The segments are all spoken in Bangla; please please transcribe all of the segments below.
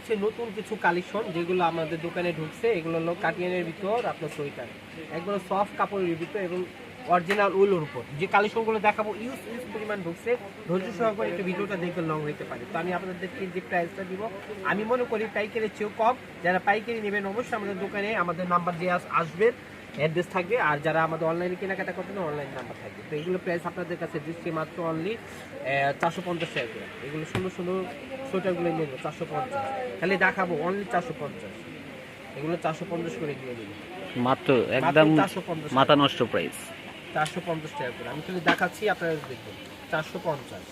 হচ্ছে নতুন কিছু কালেকশন যেগুলো আমাদের দোকানে ঢুকছে। এগুলো হলো কাটিয়ানের ভিতর আপনার সোয়েটার, একবার সফট কাপড়ের ভিতর এবং অরিজিনাল উলের উপর যে কালেকশনগুলো দেখাবো ইউজ পরিমাণ ঢুকছে। ধৈর্য সহকারে একটু ভিডিওটা দেখে লং হইতে পারে। তো আমি আপনাদেরকে যে প্রাইসটা দিব আমি মনে করি পাইকারের চেয়েও কম। যারা পাইকারি নেবেন অবশ্যই আমাদের দোকানে আমাদের নাম্বার দিয়ে আসবেন, অ্যাড্রেস থাকবে। আর যারা আমাদের অনলাইনে কেনাকাটা করবেন অনলাইন নাম্বার থাকবে। তো এগুলো প্রাইস আপনাদের কাছে দিচ্ছি মাত্র অনলি 450 টাকা করে। এগুলো সুন্দর সুন্দর সোয়েটারগুলো নিয়ে নেবো 450, খালি দেখাবো অনলি 450। এগুলো 450 করে নিয়ে নেবো মাত্র একদম 450 মাথা নষ্ট প্রাইস। 450 টাকা করে আমি খালি দেখাচ্ছি, আপনারা দেখবেন 450।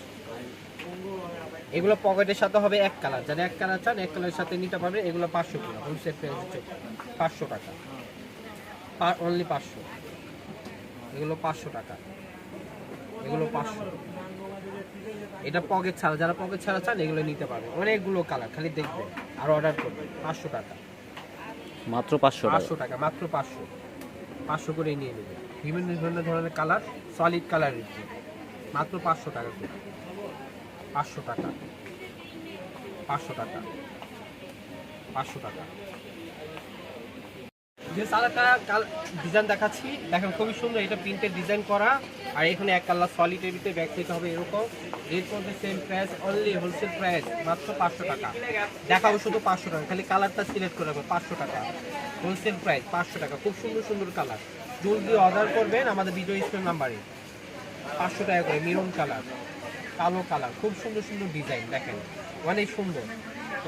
এগুলো পকেটের সাথে হবে এক কালার, যারা এক কালার চান এক কালারের সাথে নিতে পারবে। এগুলো 500 টাকা হোলসেল প্রাইস হচ্ছে 500 টাকা, অনলি 500। এগুলো 500 টাকা, এগুলো 500। এটা পকেট ছাড়া, যারা পকেট ছাড়া চান এগুলো নিতে পারবে। অনেকগুলো কালার, খালি দেখবেন আর অর্ডার করবেন। 500 টাকা, মাত্র 500 টাকা। 500 টাকা, মাত্র 500। 500 করে নিয়ে নেবেন। বিভিন্ন বিভিন্ন ধরনের কালার, সলিড কালারের, মাত্র 500 টাকা করে। 500 টাকা, 500 টাকা, 500 টাকা। যে সারাটা ডিজাইন দেখাচ্ছি দেখেন, খুবই সুন্দর। এটা প্রিন্টের ডিজাইন করা, আর এখানে এক কালার সলিডের ভিতরে ব্যাক সাইড হবে এরকম। রেট করবে same price, only wholesale price মাত্র 500 টাকা। দেখাবো শুধু 500 টাকা, খালি কালারটা সিলেক্ট করে রাখবো। 500 টাকা হোলসেল প্রাইস, 500 টাকা। খুব সুন্দর সুন্দর কালার, জলদি অর্ডার করবেন আমাদের ভিডিও স্ক্রিন নাম্বারে। 500 টাকা করে মেরুন কালার, কালো কালার, খুব সুন্দর সুন্দর ডিজাইন দেখেন, অনেক সুন্দর,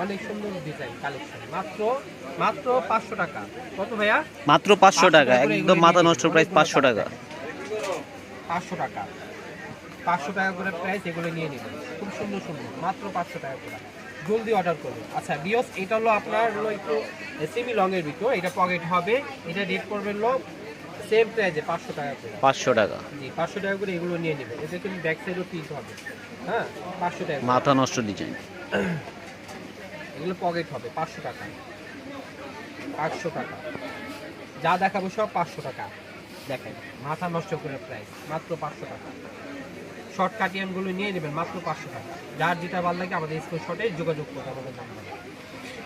অনেক সুন্দর ডিজাইন কালেকশন। মাত্র মাত্র 500 টাকা। কত ভাইয়া? মাত্র 500 টাকা, একদম মাথা নষ্ট প্রাইস। 500 টাকা, 500 টাকা, 500 টাকা করে প্রাইস। এগুলো নিয়ে নেবেন, খুব সুন্দর সুন্দর, মাত্র 500 টাকা করে। জলদি অর্ডার করবেন। আচ্ছা বিয়স, এটা হলো আপনার হলো একটু সেমি লং এর ভিতর, এটা পকেট হবে। এটা রেট করবেন হলো সেম প্রাইসে 500 টাকা করে। 500 টাকা, জি 500 টাকা করে এগুলো নিয়ে নেবেন। এটা কিন্তু ব্যাক সাইডও প্রিন্ট হবে। হ্যাঁ 500 টাকা, মাথা নষ্ট ডিজাইন। এগুলো পকেট হবে 500 টাকা, 500 টাকা। যা দেখাবো সব 500 টাকা। দেখেন মাথা নষ্ট করে প্রাইস, মাত্র 500 টাকা। শর্ট কাটিয়ানগুলো নিয়ে নেবেন মাত্র 500 টাকা। যার যেটা ভালো লাগে আমাদের স্ক্রিনশটে যোগাযোগ করতে আমাদের নাম্বারে।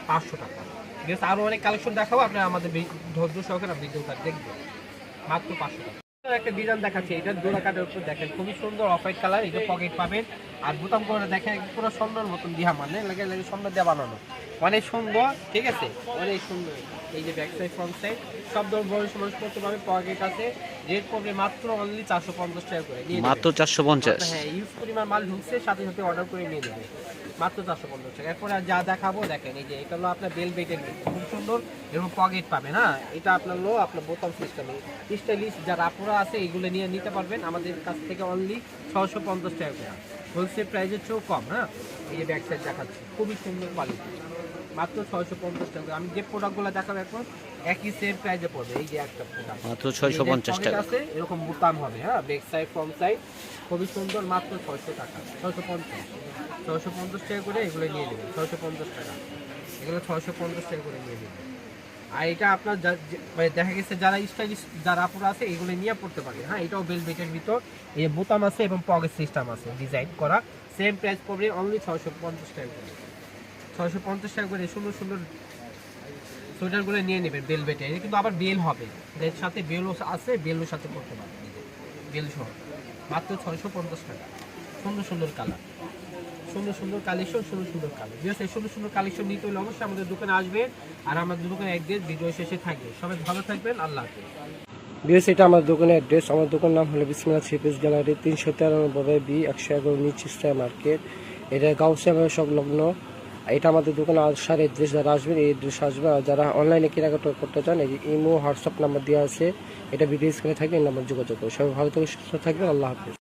500 টাকা। ঠিক আছে, আরও অনেক কালেকশন দেখাবো, আপনারা আমাদের ধৈর্য সহকারে ভিডিওটা দেখবেন। মাত্র 500 টাকা। একটা ডিজাইন দেখাচ্ছি, এটা জোড়া কাটের উপর দেখেন, খুবই সুন্দর অফ হোয়াইট কালার। এটা পকেট পাবেন, আর বোতাম করে দেখেন পুরো সুন্দর মতন দিহা, মানে লাগে লাগে সুন্দর দিয়ে বানানো, অনেক সুন্দর। ঠিক আছে, অনেক সুন্দর। এই যে ব্যাক সাইড ফ্রন্ট সাইড সব ধরনের বড় সমাজ করতে পারবে। পকেট আছে। রেট পড়বে মাত্র অনলি 450 টাকা করে। মাত্র 450। হ্যাঁ ইউজ পরিমাণ মাল ঢুকছে, সাথে সাথে অর্ডার করে নিয়ে নেবে মাত্র 450 টাকা। এরপরে যা দেখাবো দেখেন, এই যে এটা হলো আপনার বেল বেটের, খুব সুন্দর এবং পকেট পাবেন। হ্যাঁ এটা আপনার হলো আপনার বোতাম সিস্টেমে স্টাইলিশ, যারা আপুরা আছে এগুলো নিয়ে নিতে পারবেন আমাদের কাছ থেকে অনলি 650 টাকা করে। হোলসেল প্রাইসের চেয়েও কম। হ্যাঁ এই যে ব্যাক সাইড দেখাচ্ছি, খুবই সুন্দর কোয়ালিটি, মাত্র 650 টাকা। আমি যে প্রোডাক্টগুলো দেখাবো এখন একই সেম প্রাইসে পড়বে। এই যে একটা প্রোডাক্ট মাত্র 650 টাকা আছে, এরকম বোতাম হবে। হ্যাঁ ব্যাক সাইড ফ্রন্ট সাইড খুবই সুন্দর, মাত্র 600 টাকা, 650 টাকা করে এগুলো নিয়ে নেবেন। 650 টাকা, এগুলো 650 টাকা করে নিয়ে নেবেন। আর এটা আপনার মানে দেখা গেছে যারা স্টাইলিশ যারা আপুরা আছে এগুলো নিয়ে পড়তে পারে। হ্যাঁ এটাও বেলভেটের ভিতর, এই বোতাম আছে এবং পকেট সিস্টেম আছে ডিজাইন করা। সেম প্রাইস পড়বে অনলি 650 টাকা করে। 650 টাকা করে সুন্দর সুন্দর সোয়েটারগুলো নিয়ে নেবেন বেলভেটে। এটা কিন্তু আবার বেল হবে, এর সাথে বেলও আছে, বেলও সাথে পড়তে পারবেন, বেল সহ। মাত্র 650 টাকা। সুন্দর সুন্দর কালার, সুন্দর সুন্দর কালেকশন, সুন্দর সুন্দর কালার। বিকজ এই সুন্দর সুন্দর কালেকশন নিতে হলে অবশ্যই আমাদের দোকানে আসবেন। আর আমাদের দোকানে অ্যাড্রেস ভিডিও শেষে থাকবে। সবাই ভালো থাকবেন, আল্লাহ হাফেজ। বিকজ এটা আমার দোকানের অ্যাড্রেস। আমার দোকানের নাম হলো বিসমিল্লাহ থ্রি পিস গ্যালারি, 393 বি 111 নিচ স্টার মার্কেট। এটা গাউসিয়া সংলগ্ন। এটা আমাদের দোকানে আসার অ্যাড্রেস, যারা আসবেন এই অ্যাড্রেস আসবে। আর যারা অনলাইনে কেনাকাটা করতে চান এই ইমো হোয়াটসঅ্যাপ নাম্বার দেওয়া আছে, এটা ভিডিও স্ক্রিনে থাকবে, এই নাম্বার যোগাযোগ করবে। সবাই ভালো থেকে সুস্থ থাকবেন, আল্লাহ হাফেজ।